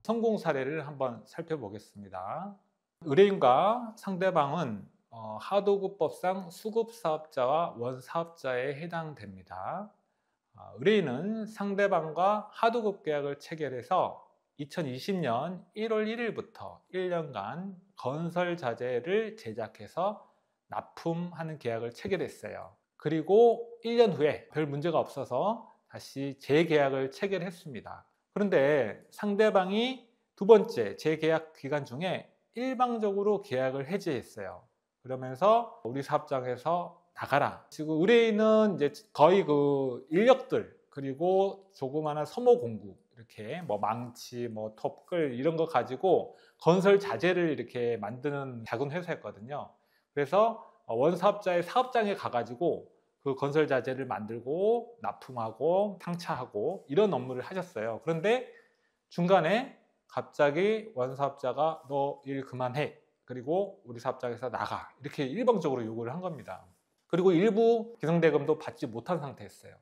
성공 사례를 한번 살펴보겠습니다. 의뢰인과 상대방은 하도급법상 수급사업자와 원사업자에 해당됩니다. 의뢰인은 상대방과 하도급 계약을 체결해서 2020년 1월 1일부터 1년간 건설 자재를 제작해서 납품하는 계약을 체결했어요. 그리고 1년 후에 별 문제가 없어서 다시 재계약을 체결했습니다. 그런데 상대방이 두 번째 재계약 기간 중에 일방적으로 계약을 해지했어요. 그러면서 우리 사업장에서 나가라. 지금 의뢰인은 이제 거의 그 인력들 그리고 조그마한 소모 공구 이렇게 뭐 망치, 뭐 톱글 이런 거 가지고 건설 자재를 이렇게 만드는 작은 회사였거든요. 그래서 원사업자의 사업장에 가가지고 그 건설 자재를 만들고 납품하고 탕차하고 이런 업무를 하셨어요. 그런데 중간에 갑자기 원사업자가 너 일 그만해. 그리고 우리 사업장에서 나가. 이렇게 일방적으로 요구를 한 겁니다. 그리고 일부 기성대금도 받지 못한 상태였어요.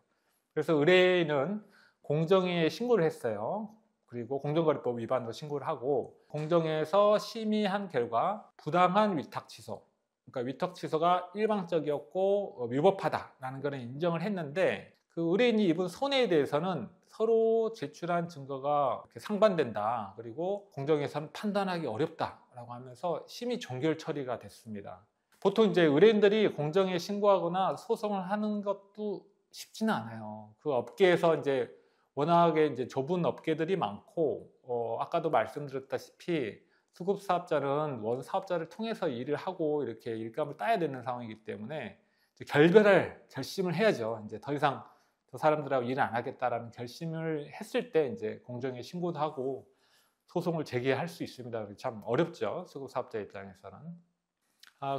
그래서 의뢰인은 공정위에 신고를 했어요. 그리고 공정거래법 위반으로 신고를 하고 공정위에서 심의한 결과 부당한 위탁 취소, 그러니까 위탁 취소가 일방적이었고 위법하다라는 것을 인정을 했는데 그 의뢰인이 입은 손해에 대해서는 서로 제출한 증거가 상반된다. 그리고 공정위에서는 판단하기 어렵다라고 하면서 심의 종결 처리가 됐습니다. 보통 이제 의뢰인들이 공정위에 신고하거나 소송을 하는 것도 쉽지는 않아요. 그 업계에서 이제 워낙에 이제 좁은 업계들이 많고 아까도 말씀드렸다시피 수급사업자는 원사업자를 통해서 일을 하고 이렇게 일감을 따야 되는 상황이기 때문에 결별할 결심을 해야죠. 이제 더 이상 저 사람들하고 일을 안 하겠다라는 결심을 했을 때 이제 공정위에 신고도 하고 소송을 제기할 수 있습니다. 참 어렵죠. 수급사업자 입장에서는.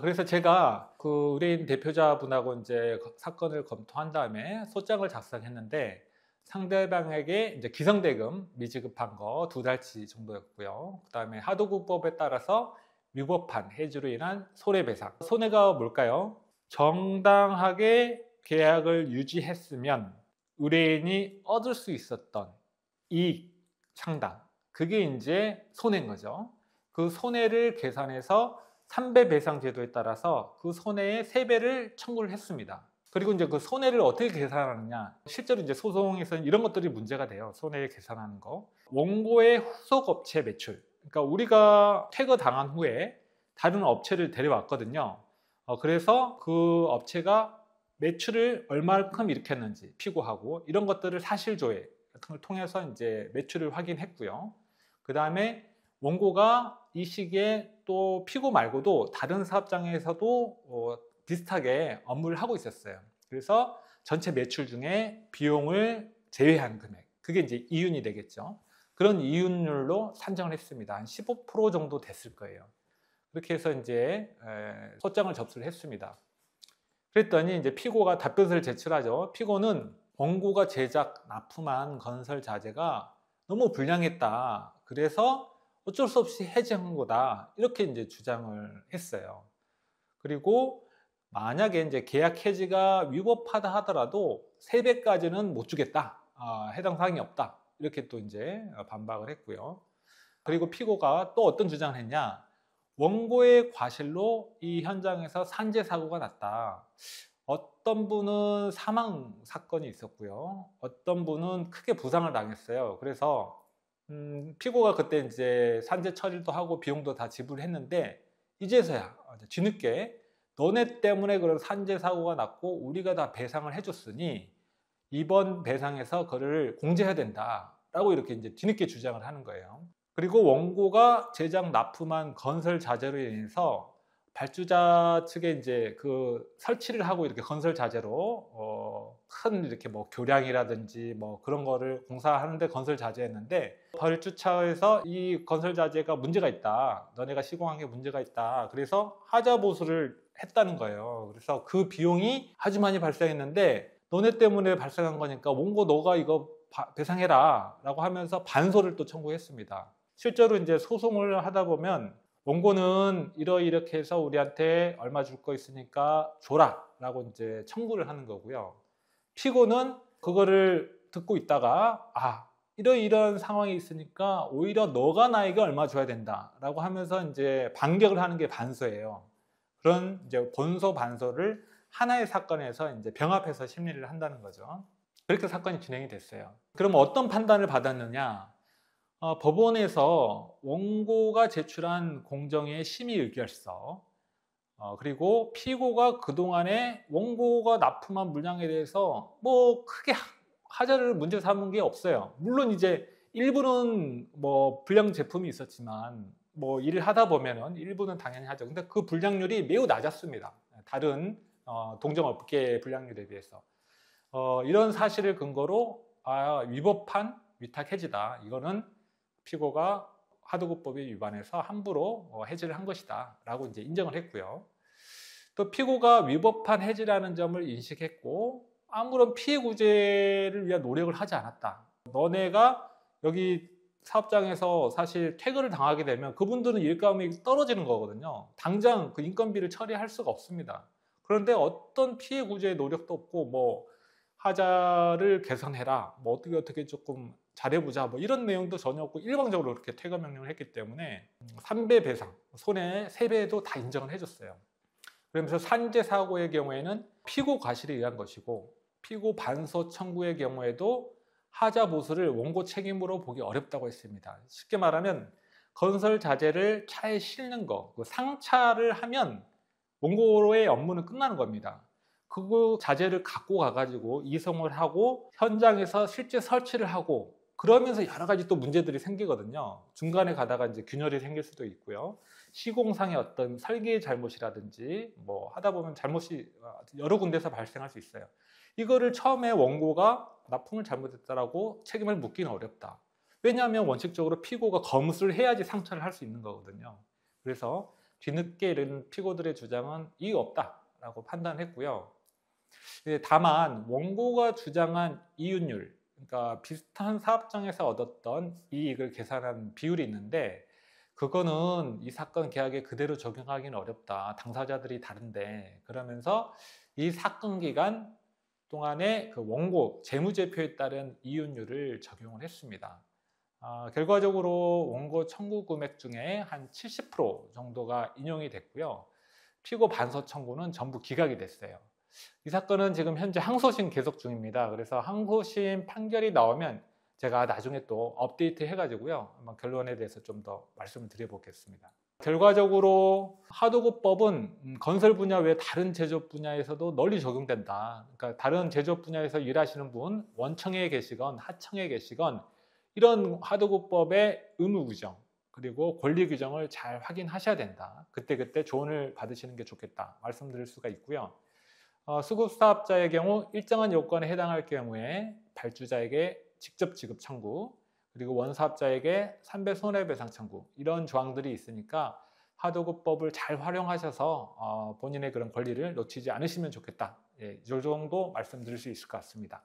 그래서 제가 그 의뢰인 대표자분하고 이제 사건을 검토한 다음에 소장을 작성했는데 상대방에게 이제 기성대금 미지급한 거 2달치 정도였고요. 그 다음에 하도급법에 따라서 위법한 해지로 인한 손해배상. 손해가 뭘까요? 정당하게 계약을 유지했으면 의뢰인이 얻을 수 있었던 이익 상당. 그게 이제 손해인 거죠. 그 손해를 계산해서 3배 배상 제도에 따라서 그 손해의 3배를 청구를 했습니다. 그리고 이제 그 손해를 어떻게 계산하느냐. 실제로 이제 소송에서는 이런 것들이 문제가 돼요. 손해 계산하는 거. 원고의 후속 업체 매출. 그러니까 우리가 퇴거당한 후에 다른 업체를 데려왔거든요. 그래서 그 업체가 매출을 얼마큼 일으켰는지 피고하고 이런 것들을 사실조회 같은 걸 통해서 이제 매출을 확인했고요. 그 다음에 원고가 이 시기에 또 피고 말고도 다른 사업장에서도 비슷하게 업무를 하고 있었어요. 그래서 전체 매출 중에 비용을 제외한 금액, 그게 이제 이윤이 되겠죠. 그런 이윤율로 산정을 했습니다. 한 15% 정도 됐을 거예요. 그렇게 해서 이제 소장을 접수를 했습니다. 그랬더니 이제 피고가 답변서를 제출하죠. 피고는 원고가 제작, 납품한 건설 자재가 너무 불량했다. 그래서 어쩔 수 없이 해지한 거다. 이렇게 이제 주장을 했어요. 그리고 만약에 이제 계약 해지가 위법하다 하더라도 3배까지는 못 주겠다. 해당 사항이 없다. 이렇게 또 이제 반박을 했고요. 그리고 피고가 또 어떤 주장을 했냐? 원고의 과실로 이 현장에서 산재 사고가 났다. 어떤 분은 사망 사건이 있었고요. 어떤 분은 크게 부상을 당했어요. 그래서 피고가 그때 이제 산재 처리도 하고 비용도 다 지불했는데 이제서야 뒤늦게 너네 때문에 그런 산재 사고가 났고 우리가 다 배상을 해줬으니 이번 배상에서 그를 공제해야 된다라고 이렇게 이제 뒤늦게 주장을 하는 거예요. 그리고 원고가 제작 납품한 건설 자재로 인해서 발주자 측에 이제 그 설치를 하고 이렇게 건설 자재로 큰 이렇게 뭐 교량이라든지 뭐 그런 거를 공사하는데 건설 자재였는데 발주처에서 이 건설 자재가 문제가 있다. 너네가 시공한 게 문제가 있다. 그래서 하자 보수를 했다는 거예요. 그래서 그 비용이 아주 많이 발생했는데 너네 때문에 발생한 거니까 원고 너가 이거 배상해라 라고 하면서 반소를 또 청구했습니다. 실제로 이제 소송을 하다 보면 원고는 이렇게 해서 우리한테 얼마 줄 거 있으니까 줘라 라고 이제 청구를 하는 거고요. 피고는 그거를 듣고 있다가 이런 상황이 있으니까 오히려 너가 나에게 얼마 줘야 된다라고 하면서 이제 반격을 하는 게 반소예요. 그런 이제 본소 반소를 하나의 사건에서 이제 병합해서 심리를 한다는 거죠. 그렇게 사건이 진행이 됐어요. 그럼 어떤 판단을 받았느냐? 법원에서 원고가 제출한 공정의 심의 의결서, 그리고 피고가 그동안에 원고가 납품한 물량에 대해서 뭐 크게 하자를 문제 삼은 게 없어요. 물론 이제 일부는 뭐 불량 제품이 있었지만 뭐 일을 하다 보면은 일부는 당연히 하죠. 근데 그 불량률이 매우 낮았습니다. 다른 동종업계 불량률에 비해서. 이런 사실을 근거로 위법한 위탁 해지다. 이거는 피고가 하도급법에 위반해서 함부로 해지를 한 것이다 라고 이제 인정을 했고요. 또 피고가 위법한 해지라는 점을 인식했고 아무런 피해 구제를 위한 노력을 하지 않았다. 너네가 여기 사업장에서 사실 퇴근을 당하게 되면 그분들은 일감이 떨어지는 거거든요. 당장 그 인건비를 처리할 수가 없습니다. 그런데 어떤 피해 구제의 노력도 없고 뭐 하자를 개선해라, 뭐 어떻게 조금 잘해보자, 뭐 이런 내용도 전혀 없고 일방적으로 그렇게 퇴거 명령을 했기 때문에 3배 배상, 손해 3배도 다 인정을 해줬어요. 그러면서 산재 사고의 경우에는 피고 과실에 의한 것이고 피고 반소 청구의 경우에도 하자 보수를 원고 책임으로 보기 어렵다고 했습니다. 쉽게 말하면 건설 자재를 차에 실는 거, 상차를 하면 원고의 업무는 끝나는 겁니다. 그 자재를 갖고 가가지고 이송을 하고 현장에서 실제 설치를 하고 그러면서 여러 가지 또 문제들이 생기거든요. 중간에 가다가 이제 균열이 생길 수도 있고요. 시공상의 어떤 설계의 잘못이라든지 뭐 하다 보면 잘못이 여러 군데서 발생할 수 있어요. 이거를 처음에 원고가 납품을 잘못했다라고 책임을 묻기는 어렵다. 왜냐하면 원칙적으로 피고가 검수를 해야지 상처를 할 수 있는 거거든요. 그래서 뒤늦게 이른 피고들의 주장은 이유 없다라고 판단했고요. 다만 원고가 주장한 이윤율, 그러니까 비슷한 사업장에서 얻었던 이익을 계산한 비율이 있는데 그거는 이 사건 계약에 그대로 적용하기는 어렵다. 당사자들이 다른데 그러면서 이 사건 기간 동안에 그 원고 재무제표에 따른 이윤율을 적용을 했습니다. 결과적으로 원고 청구 금액 중에 한 70% 정도가 인용이 됐고요. 피고 반소 청구는 전부 기각이 됐어요. 이 사건은 지금 현재 항소심 계속 중입니다. 그래서 항소심 판결이 나오면 제가 나중에 또 업데이트 해가지고요. 아마 결론에 대해서 좀 더 말씀을 드려보겠습니다. 결과적으로 하도급법은 건설 분야 외 다른 제조업 분야에서도 널리 적용된다. 그러니까 다른 제조업 분야에서 일하시는 분, 원청에 계시건 하청에 계시건 이런 하도급법의 의무 규정 그리고 권리 규정을 잘 확인하셔야 된다. 그때그때 조언을 받으시는 게 좋겠다 말씀드릴 수가 있고요. 수급사업자의 경우 일정한 요건에 해당할 경우에 발주자에게 직접 지급 청구, 그리고 원사업자에게 3배 손해배상 청구 이런 조항들이 있으니까 하도급법을 잘 활용하셔서 본인의 그런 권리를 놓치지 않으시면 좋겠다. 이 정도 말씀드릴 수 있을 것 같습니다.